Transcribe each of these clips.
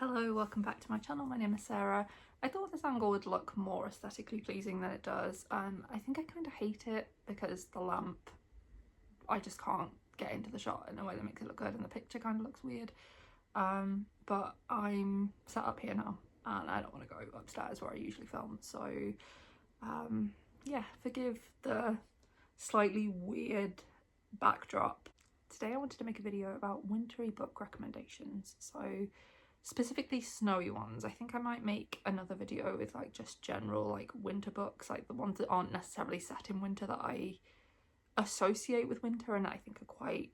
Hello, welcome back to my channel. My name is Sarah. I thought this angle would look more aesthetically pleasing than it does. I think I kind of hate it because the lamp, I just can't get into the shot in a way that makes it look good, and the picture kind of looks weird. But I'm set up here now and I don't want to go upstairs where I usually film, so yeah, forgive the slightly weird backdrop. Today I wanted to make a video about wintry book recommendations, so specifically snowy ones. I think I might make another video with like just general like winter books, like the ones that aren't necessarily set in winter that I associate with winter and I think are quite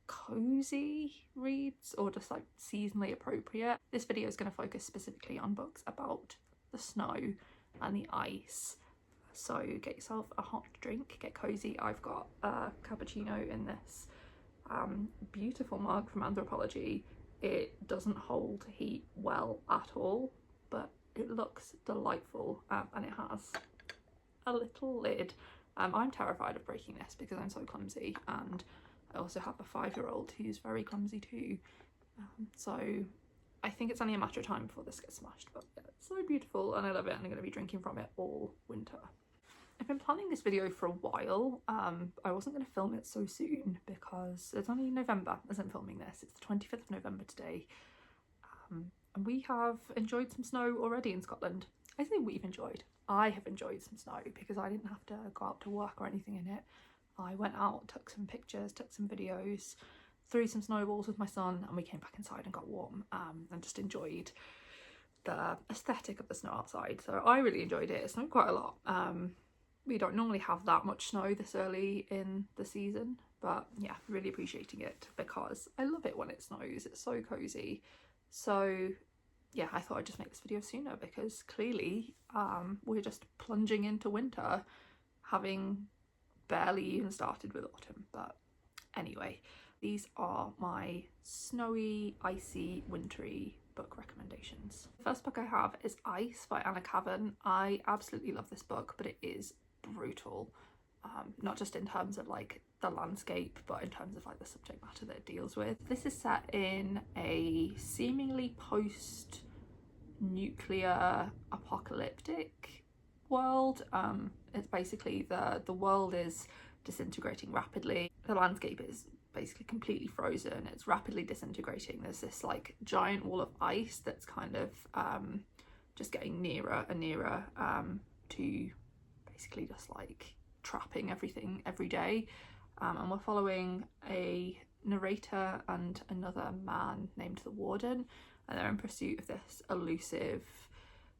cozy reads or just like seasonally appropriate. This video is going to focus specifically on books about the snow and the ice. So get yourself a hot drink, get cozy. I've got a cappuccino in this beautiful mug from Anthropologie. It doesn't hold heat well at all, but it looks delightful, and it has a little lid. I'm terrified of breaking this because I'm so clumsy, and I also have a 5-year-old who's very clumsy too, so I think it's only a matter of time before this gets smashed. But yeah, it's so beautiful and I love it, and I'm going to be drinking from it all winter. I've been planning this video for a while. I wasn't going to film it so soon because it's only November as I'm filming this. It's the 25th of November today. And we have enjoyed some snow already in Scotland. I say we've enjoyed. I have enjoyed some snow because I didn't have to go out to work or anything in it. I went out, took some pictures, took some videos, threw some snowballs with my son, and we came back inside and got warm, and just enjoyed the aesthetic of the snow outside. So I really enjoyed it. It snowed quite a lot. We don't normally have that much snow this early in the season, but yeah, really appreciating it because I love it when it snows. It's so cozy. So yeah, I thought I'd just make this video sooner because clearly we're just plunging into winter, having barely even started with autumn. But anyway, these are my snowy, icy, wintry book recommendations. The first book I have is Ice by Anna Kavan. I absolutely love this book, but it is brutal, not just in terms of like the landscape, but in terms of like the subject matter that it deals with. This is set in a seemingly post-nuclear apocalyptic world. It's basically the world is disintegrating rapidly. The landscape is basically completely frozen. It's rapidly disintegrating. There's this like giant wall of ice that's kind of just getting nearer and nearer to basically just like trapping everything every day, and we're following a narrator and another man named the Warden, and they're in pursuit of this elusive,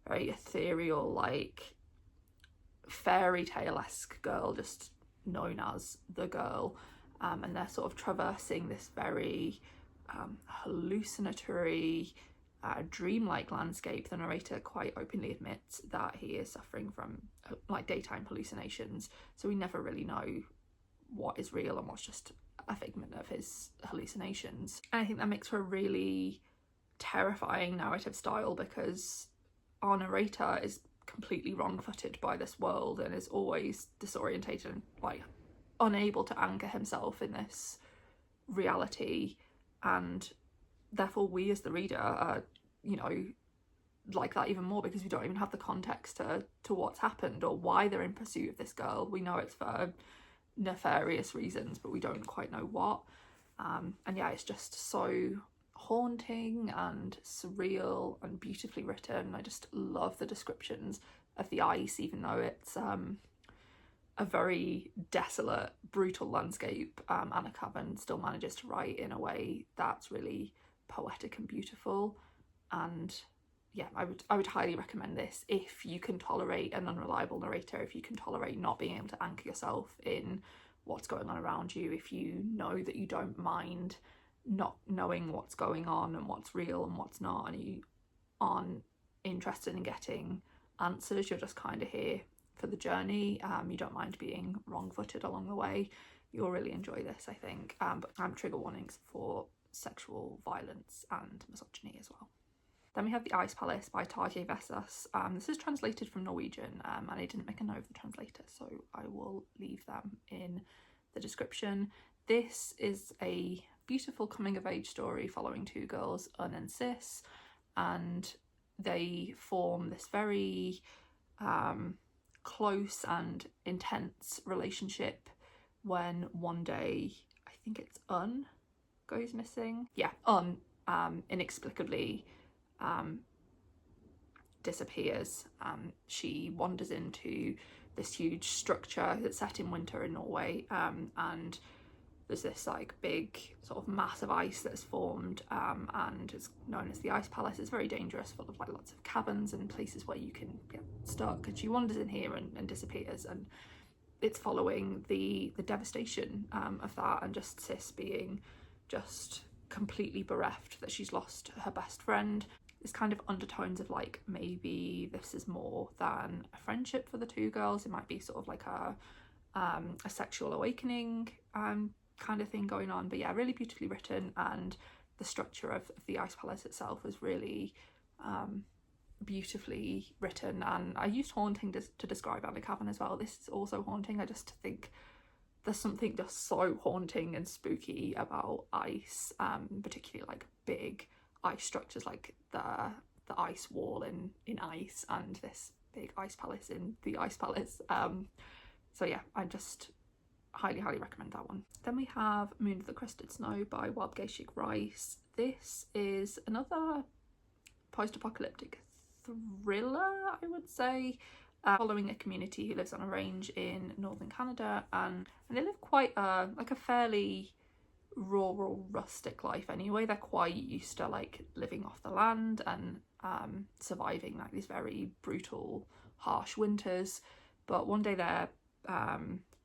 very ethereal, like fairy tale-esque girl just known as the Girl, and they're sort of traversing this very hallucinatory, dreamlike landscape. The narrator quite openly admits that he is suffering from like daytime hallucinations, so we never really know what is real and what's just a figment of his hallucinations. And I think that makes for a really terrifying narrative style because our narrator is completely wrong-footed by this world and is always disorientated and like unable to anchor himself in this reality, and therefore we as the reader are, you know, like that even more because we don't even have the context to what's happened or why they're in pursuit of this girl. We know it's for nefarious reasons, but we don't quite know what. And yeah, it's just so haunting and surreal and beautifully written. I just love the descriptions of the ice, even though it's a very desolate, brutal landscape. Anna Kavan still manages to write in a way that's really poetic and beautiful. And yeah, I would highly recommend this if you can tolerate an unreliable narrator, if you can tolerate not being able to anchor yourself in what's going on around you, if you know that you don't mind not knowing what's going on and what's real and what's not, and you aren't interested in getting answers, you're just kind of here for the journey, you don't mind being wrong-footed along the way, you'll really enjoy this, I think. But trigger warnings for sexual violence and misogyny as well. Then we have The Ice Palace by Tarjei Vesaas. This is translated from Norwegian, and I didn't make a note of the translator, so I will leave them in the description. This is a beautiful coming of age story following two girls, Un and Sis, and they form this very close and intense relationship when one day, I think it's Un goes missing. Yeah, Un inexplicably disappears. She wanders into this huge structure that's set in winter in Norway, and there's this like big sort of mass of ice that's formed, and it's known as the Ice Palace. It's very dangerous, full of like lots of caverns and places where you can get stuck, and she wanders in here and disappears, and it's following the devastation of that, and just Sis being just completely bereft that she's lost her best friend. There's kind of undertones of like, maybe this is more than a friendship for the two girls. It might be sort of like a sexual awakening kind of thing going on. But yeah, really beautifully written, and the structure of the Ice Palace itself was really beautifully written. And I used haunting to describe Anna Kavan as well. This is also haunting. I just think there's something just so haunting and spooky about ice, particularly like big ice structures like the ice wall in ice, and this big ice palace in the Ice Palace. So yeah, I just highly recommend that one. Then we have Moon of the Crusted Snow by Wald Geesig Rice. This is another post-apocalyptic thriller, I would say, following a community who lives on a range in northern Canada, and they live quite like a fairly rural, rustic life anyway. They're quite used to like living off the land and surviving like these very brutal, harsh winters. But one day their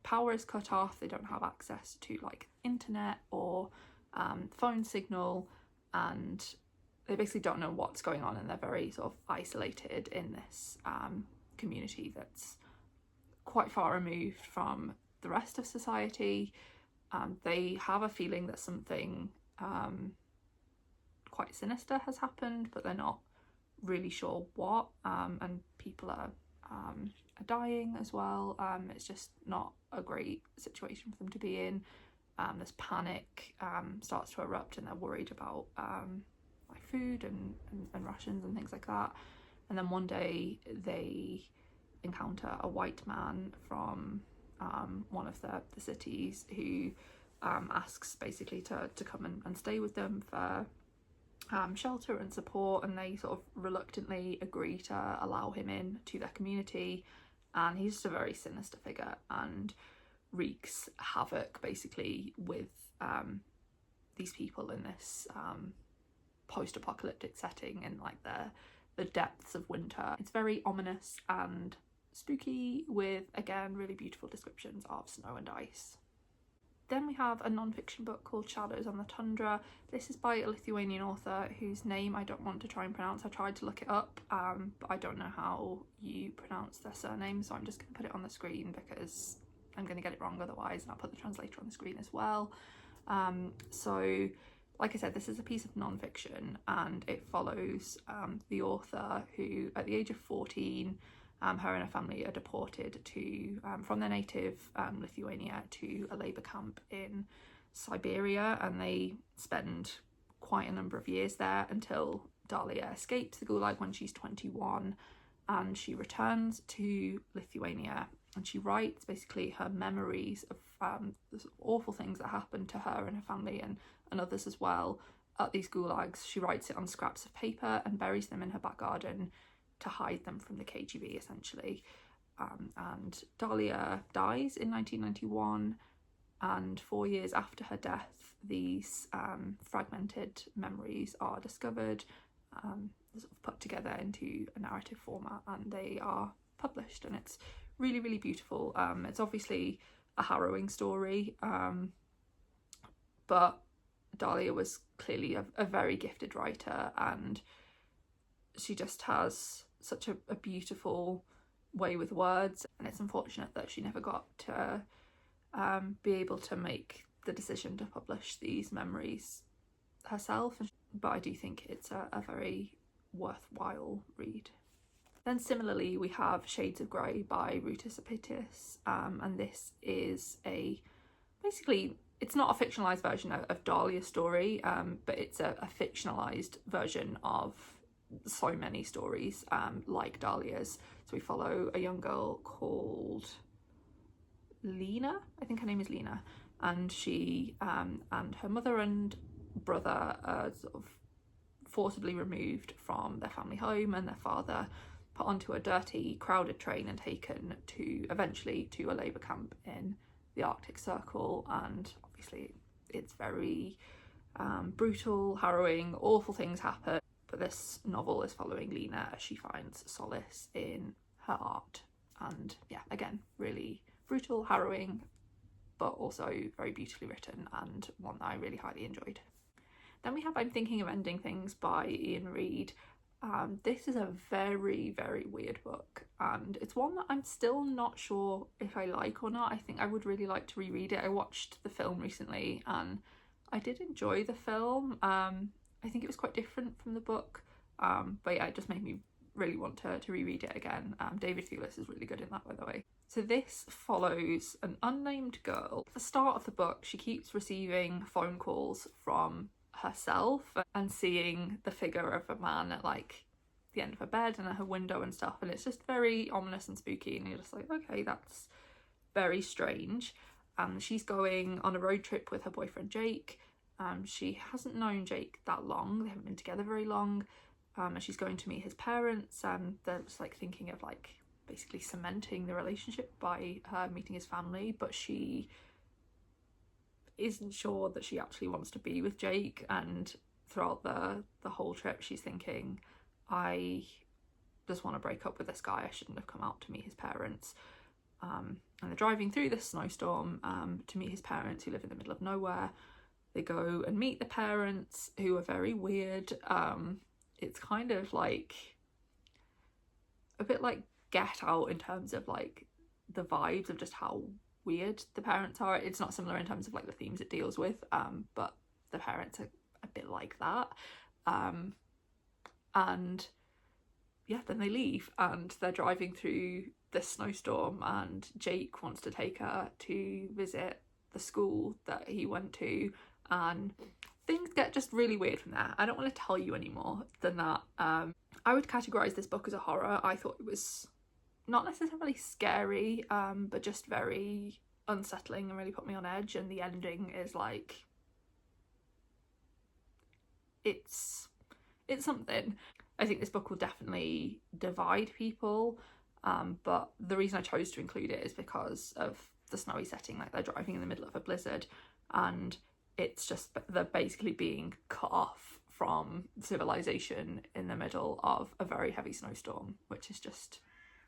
power is cut off. They don't have access to like internet or phone signal, and they basically don't know what's going on, and they're very sort of isolated in this community that's quite far removed from the rest of society. They have a feeling that something quite sinister has happened, but they're not really sure what, and people are dying as well. It's just not a great situation for them to be in. This panic starts to erupt, and they're worried about like food and rations and things like that. And then one day they encounter a white man from one of the cities who asks basically to come and stay with them for shelter and support, and they sort of reluctantly agree to allow him in to their community. And he's just a very sinister figure and wreaks havoc basically with these people in this post-apocalyptic setting in like the depths of winter. It's very ominous and spooky, with again really beautiful descriptions of snow and ice. Then we have a non-fiction book called Shadows on the Tundra. This is by a Lithuanian author whose name I don't want to try and pronounce. I tried to look it up, but I don't know how you pronounce their surname, so I'm just going to put it on the screen because I'm going to get it wrong otherwise, and I'll put the translator on the screen as well. So like I said, this is a piece of non-fiction, and it follows the author who, at the age of 14, her and her family are deported to from their native Lithuania to a labour camp in Siberia, and they spend quite a number of years there until Dalia escapes the Gulag when she's 21, and she returns to Lithuania, and she writes basically her memories of the awful things that happened to her and her family and others as well at these gulags. She writes it on scraps of paper and buries them in her back garden to hide them from the KGB essentially. And Dalia dies in 1991, and 4 years after her death these fragmented memories are discovered, sort of put together into a narrative format, and they are published, and it's really beautiful. It's obviously a harrowing story, but Dalia was clearly a very gifted writer, and she just has such a beautiful way with words, and it's unfortunate that she never got to be able to make the decision to publish these memories herself, but I do think it's a very worthwhile read. Then similarly we have Shades of Grey by Ruta Sepetys, and this is basically it's not a fictionalized version of Dahlia's story, but it's a fictionalized version of so many stories like Dahlia's. So we follow a young girl called Lena, I think her name is Lena, and she and her mother and brother are sort of forcibly removed from their family home, and their father put onto a dirty, crowded train and taken to eventually to a labour camp in the Arctic Circle. And obviously it's very brutal, harrowing, awful things happen, but this novel is following Lena as she finds solace in her art. And yeah, again, really brutal, harrowing, but also very beautifully written, and one that I really highly enjoyed. Then we have I'm Thinking of Ending Things by Ian Reid. This is a very, very weird book, and it's one that I'm still not sure if I like or not. I think I would really like to reread it. I watched the film recently and I did enjoy the film. I think it was quite different from the book, but yeah, it just made me really want to reread it again. David Thewlis is really good in that, by the way. So this follows an unnamed girl. At the start of the book, she keeps receiving phone calls from herself and seeing the figure of a man at like the end of her bed and at her window and stuff, and it's just very ominous and spooky, and you're just like, okay, that's very strange. She's going on a road trip with her boyfriend Jake. She hasn't known Jake that long, they haven't been together very long, and she's going to meet his parents, and they're just like thinking of like basically cementing the relationship by her meeting his family, but she isn't sure that she actually wants to be with Jake. And throughout the whole trip she's thinking, I just want to break up with this guy, I shouldn't have come out to meet his parents. And they're driving through this snowstorm to meet his parents, who live in the middle of nowhere. They go and meet the parents, who are very weird. It's kind of like a bit like Get Out in terms of like the vibes of just how weird the parents are. It's not similar in terms of like the themes it deals with, but the parents are a bit like that. And yeah, then they leave and they're driving through this snowstorm, and Jake wants to take her to visit the school that he went to, and things get just really weird from there. I don't want to tell you any more than that. I would categorise this book as a horror. I thought it was not necessarily scary, but just very unsettling and really put me on edge, and the ending is like, it's something. I think this book will definitely divide people, but the reason I chose to include it is because of the snowy setting. Like, they're driving in the middle of a blizzard, and it's just, they're basically being cut off from civilization in the middle of a very heavy snowstorm, which is just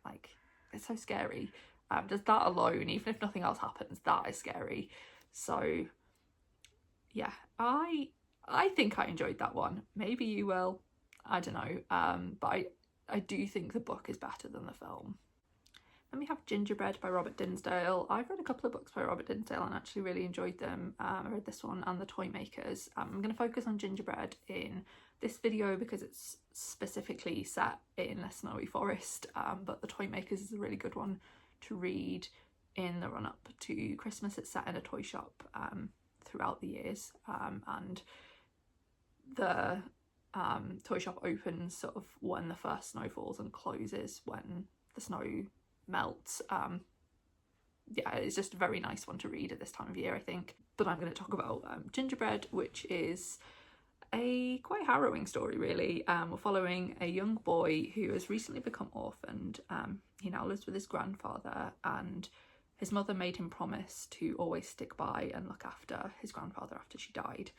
like, it's so scary. Just that alone, even if nothing else happens, that is scary. So yeah, I think I enjoyed that one. Maybe you will, I don't know, but I do think the book is better than the film. Then we have Gingerbread by Robert Dinsdale. I've read a couple of books by Robert Dinsdale and actually really enjoyed them. I read this one and The Toymakers. I'm going to focus on Gingerbread in this video because it's specifically set in a snowy forest, but The Toymakers is a really good one to read in the run-up to Christmas. It's set in a toy shop throughout the years, and the toy shop opens sort of when the first snow falls and closes when the snow melts. Yeah, it's just a very nice one to read at this time of year, I think. But I'm going to talk about Gingerbread, which is a quite harrowing story, really. We're following a young boy who has recently become orphaned. He now lives with his grandfather, and his mother made him promise to always stick by and look after his grandfather after she died.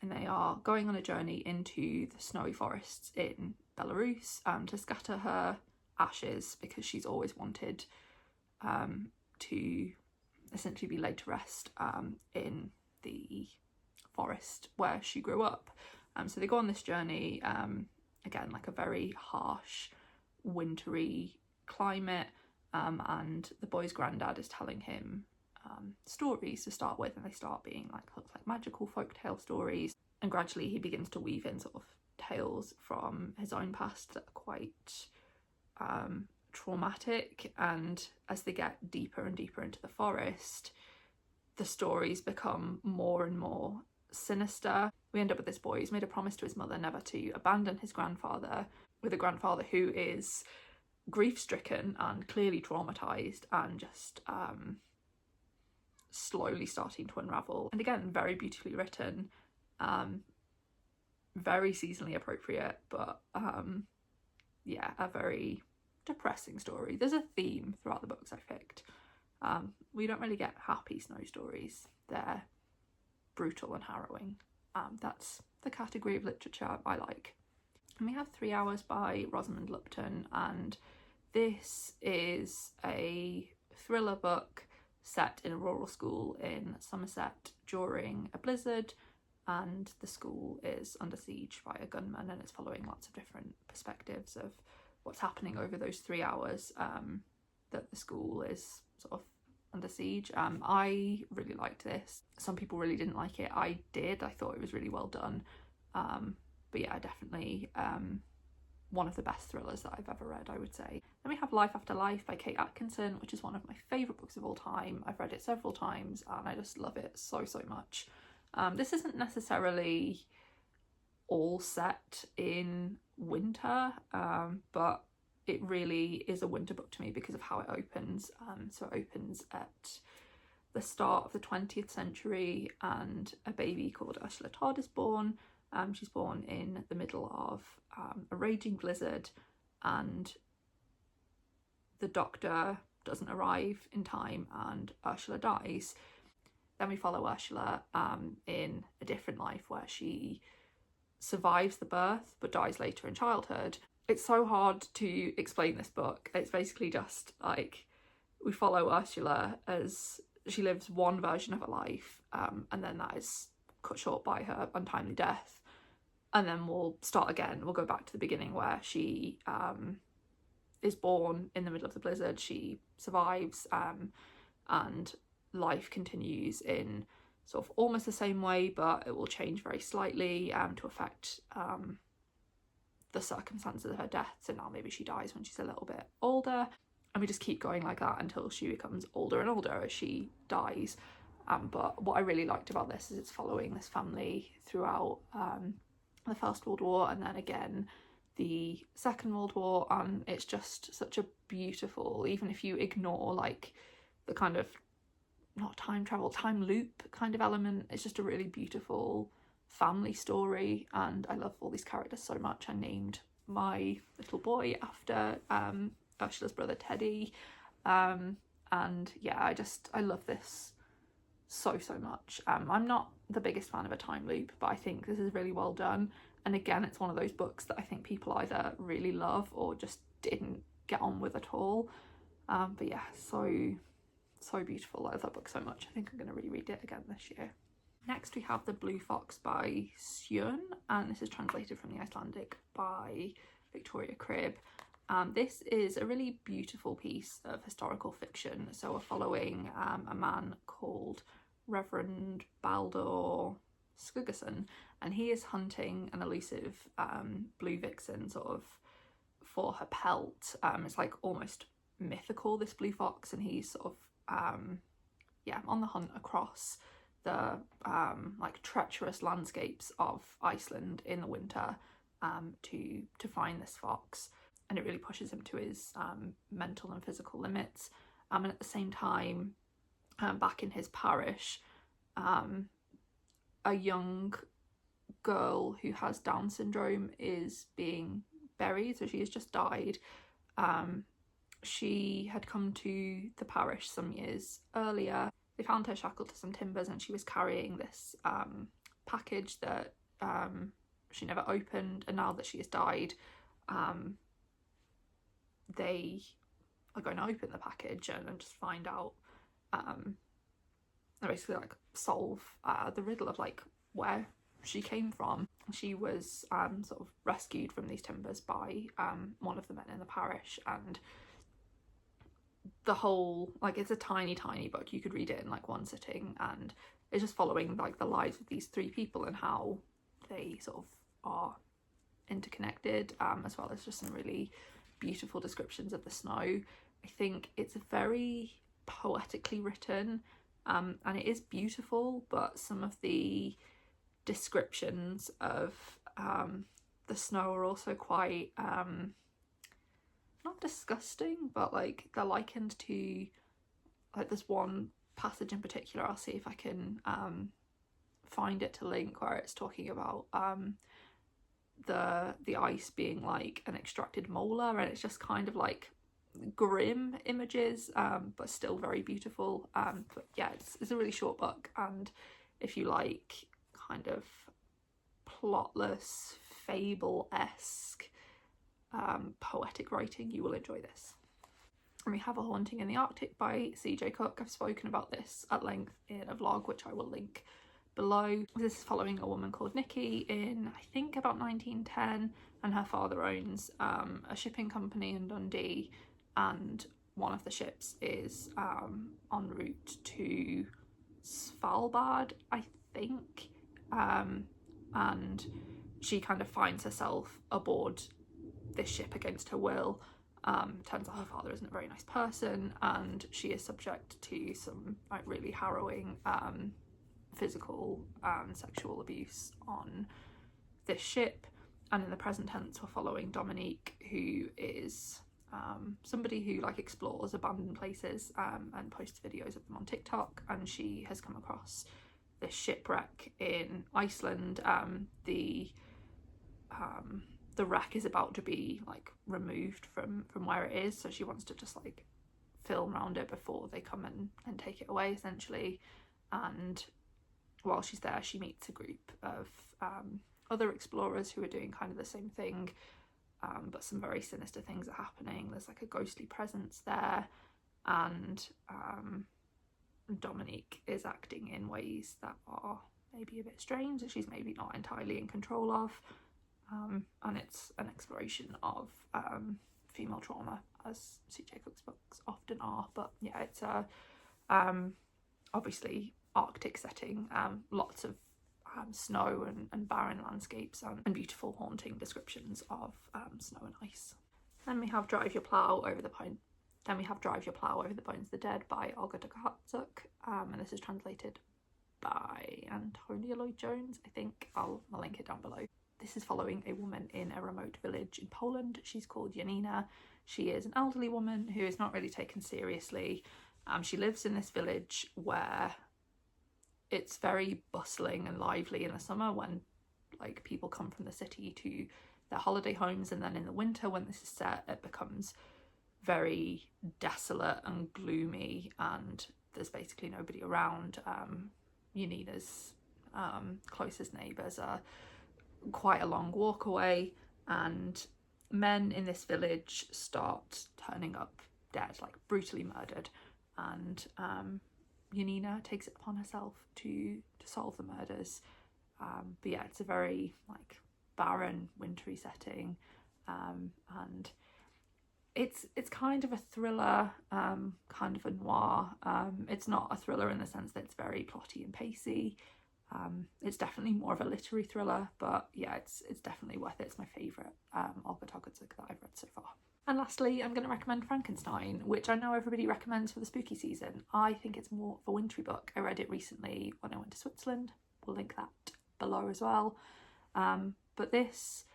And they are going on a journey into the snowy forests in Belarus to scatter her ashes, because she's always wanted to essentially be laid to rest in the forest where she grew up. So they go on this journey, again, like a very harsh, wintry climate, and the boy's granddad is telling him stories to start with, and they start being like magical folktale stories, and gradually he begins to weave in sort of tales from his own past that are quite traumatic. And as they get deeper and deeper into the forest, the stories become more and more sinister. We end up with this boy who's made a promise to his mother never to abandon his grandfather, with a grandfather who is grief-stricken and clearly traumatised and just slowly starting to unravel. And again, very beautifully written, very seasonally appropriate, but yeah, a very depressing story. There's a theme throughout the books I've picked. We don't really get happy snow stories. They're brutal and harrowing. That's the category of literature I like. And we have 3 Hours by Rosamund Lupton, and this is a thriller book set in a rural school in Somerset during a blizzard, and the school is under siege by a gunman, and it's following lots of different perspectives of what's happening over those 3 hours that the school is sort of under siege. I really liked this. Some people really didn't like it. I did. I thought it was really well done. But yeah, definitely one of the best thrillers that I've ever read, I would say. Then we have Life After Life by Kate Atkinson, which is one of my favourite books of all time. I've read it several times and I just love it so much. This isn't necessarily all set in winter, but it really is a winter book to me because of how it opens. So it opens at the start of the 20th century and a baby called Ursula Todd is born. She's born in the middle of a raging blizzard, and the doctor doesn't arrive in time and Ursula dies. Then we follow Ursula in a different life where she survives the birth but dies later in childhood. It's so hard to explain this book. It's basically just like we follow Ursula as she lives one version of her life, and then that is cut short by her untimely death. And then we'll start again. We'll go back to the beginning where she is born in the middle of the blizzard. She survives, and life continues in sort of almost the same way, but it will change very slightly to affect the circumstances of her death. So now maybe she dies when she's a little bit older, and we just keep going like that until she becomes older and older as she dies. But what I really liked about this is it's following this family throughout the First World War and then again the Second World War, and it's just such a beautiful, even if you ignore like the kind of not time travel, time loop kind of element, it's just a really beautiful family story, and I love all these characters so much. I named my little boy after Ursula's brother Teddy, and yeah, I love this so much. I'm not the biggest fan of a time loop, but I think this is really well done, and again it's one of those books that I think people either really love or just didn't get on with at all. But yeah, so beautiful. I love that book so much. I think I'm going to reread it again this year. Next we have The Blue Fox by Sjön, and this is translated from the Icelandic by Victoria Cribb. This is a really beautiful piece of historical fiction. So we're following a man called Reverend Baldur Skuggason, and he is hunting an elusive blue vixen sort of for her pelt. It's like almost mythical, this blue fox, and he's sort of yeah, on the hunt across the like treacherous landscapes of Iceland in the winter to find this fox, and it really pushes him to his mental and physical limits. And at the same time, back in his parish, a young girl who has Down syndrome is being buried, so she has just died. She had come to the parish some years earlier. They found her shackled to some timbers, and she was carrying this package that she never opened, and now that she has died, they are going to open the package and just find out, basically like solve the riddle of like where she came from. She was sort of rescued from these timbers by one of the men in the parish, and the whole, like, it's a tiny book. You could read it in like one sitting, and it's just following like the lives of these three people and how they sort of are interconnected, as well as just some really beautiful descriptions of the snow. I think it's very poetically written. and it is beautiful, but some of the descriptions of the snow are also quite not disgusting, but like they're likened to, like, there's one passage in particular, I'll see if I can find it to link, where it's talking about the ice being like an extracted molar, and it's just kind of like grim images, but still very beautiful. But yeah, it's a really short book, and if you like kind of plotless, fable-esque poetic writing, you will enjoy this. And we have A Haunting in the Arctic by CJ Cook. I've spoken about this at length in a vlog, which I will link below. This is following a woman called Nikki in, I think, about 1910, and her father owns a shipping company in Dundee, and one of the ships is en route to Svalbard, I think, and she kind of finds herself aboard this ship against her will. Turns out her father isn't a very nice person, and she is subject to some like really harrowing physical and sexual abuse on this ship. And in the present tense, we're following Dominique, who is somebody who like explores abandoned places and posts videos of them on TikTok, and she has come across this shipwreck in Iceland. The wreck is about to be like removed from where it is, so she wants to just like film around it before they come and take it away, essentially. And while she's there, she meets a group of other explorers who are doing kind of the same thing, but some very sinister things are happening. There's like a ghostly presence there, and Dominique is acting in ways that are maybe a bit strange, that she's maybe not entirely in control of. And it's an exploration of female trauma, as CJ Cook's books often are. But yeah, it's a obviously Arctic setting, lots of snow and barren landscapes, and beautiful haunting descriptions of snow and ice. Then we have Drive Your Plough Over the Bones of the Dead by Olga Tokarczuk, and this is translated by Antonia Lloyd-Jones, I think. I'll link it down below. This is following a woman in a remote village in Poland. She's called Janina. She is an elderly woman who is not really taken seriously. She lives in this village where it's very bustling and lively in the summer, when like people come from the city to their holiday homes, and then in the winter, when this is set, it becomes very desolate and gloomy, and there's basically nobody around. Janina's closest neighbours are quite a long walk away, and men in this village start turning up dead, like brutally murdered, and Janina takes it upon herself to solve the murders. But yeah, it's a very like barren, wintry setting, and it's kind of a thriller, kind of a noir. It's not a thriller in the sense that it's very plotty and pacey. It's definitely more of a literary thriller, but yeah, it's definitely worth it. It's my favourite Olga Tokarczuk that I've read so far. And lastly, I'm going to recommend Frankenstein, which I know everybody recommends for the spooky season. I think it's more of a wintry book. I read it recently when I went to Switzerland. We'll link that below as well. But this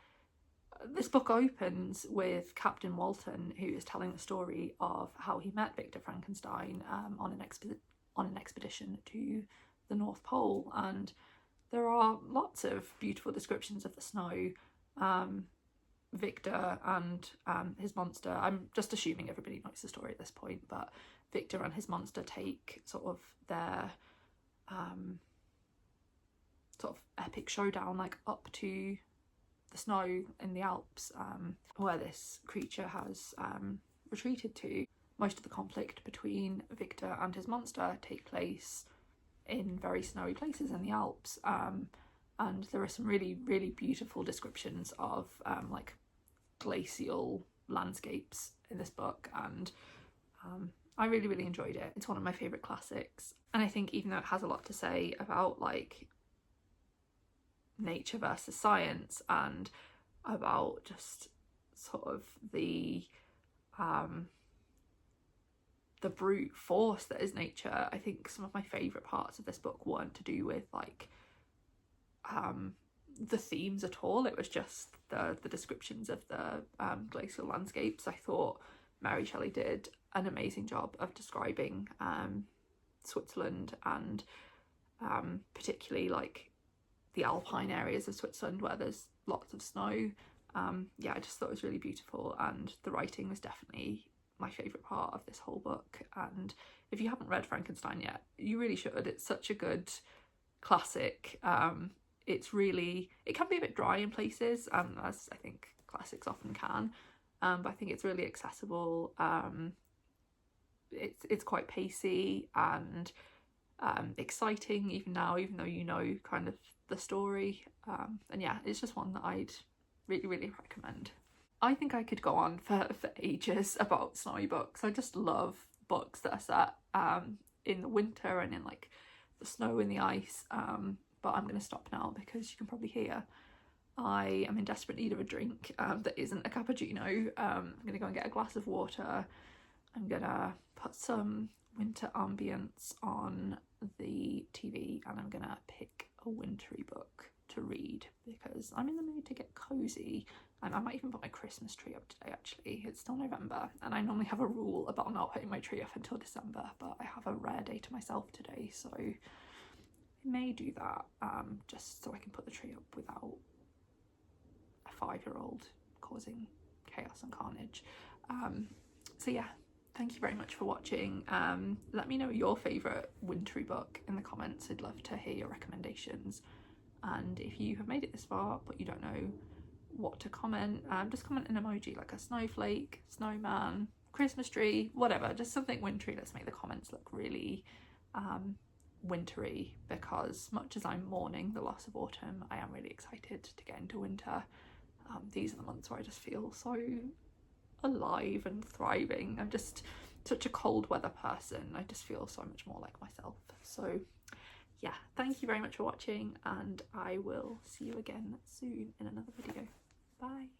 book opens with Captain Walton, who is telling the story of how he met Victor Frankenstein on an expedition to the North Pole, and there are lots of beautiful descriptions of the snow. Victor and his monster, I'm just assuming everybody knows the story at this point, but Victor and his monster take sort of their sort of epic showdown like up to the snow in the Alps, where this creature has retreated to. Most of the conflict between Victor and his monster take place in very snowy places in the Alps, and there are some really, really beautiful descriptions of like glacial landscapes in this book, and I really, really enjoyed it. It's one of my favourite classics, and I think even though it has a lot to say about like nature versus science and about just sort of the the brute force that is nature. I think some of my favourite parts of this book weren't to do with like the themes at all. It was just the descriptions of the glacial landscapes. I thought Mary Shelley did an amazing job of describing Switzerland, and particularly like the alpine areas of Switzerland where there's lots of snow. Yeah, I just thought it was really beautiful, and the writing was definitely my favourite part of this whole book. And if you haven't read Frankenstein yet, you really should. It's such a good classic. It can be a bit dry in places, as I think classics often can, but I think it's really accessible. It's quite pacey and exciting even now, even though you know kind of the story. And yeah, it's just one that I'd really recommend. I think I could go on for ages about snowy books. I just love books that are set in the winter and in like the snow and the ice. But I'm going to stop now because you can probably hear I am in desperate need of a drink that isn't a cappuccino. I'm going to go and get a glass of water. I'm going to put some winter ambience on the TV, and I'm going to pick a wintry book to read because I'm in the mood to get cozy. And I might even put my Christmas tree up today, actually. It's still November, and I normally have a rule about not putting my tree up until December, but I have a rare day to myself today, so I may do that, just so I can put the tree up without a 5-year-old causing chaos and carnage. So yeah, thank you very much for watching. Let me know your favourite wintry book in the comments. I'd love to hear your recommendations. And if you have made it this far but you don't know what to comment, just comment an emoji like a snowflake, snowman, Christmas tree, whatever, just something wintry. Let's make the comments look really wintry, because much as I'm mourning the loss of autumn, I am really excited to get into winter. These are the months where I just feel so alive and thriving. I'm just such a cold weather person. I just feel so much more like myself. So yeah, thank you very much for watching, and I will see you again soon in another video. Bye.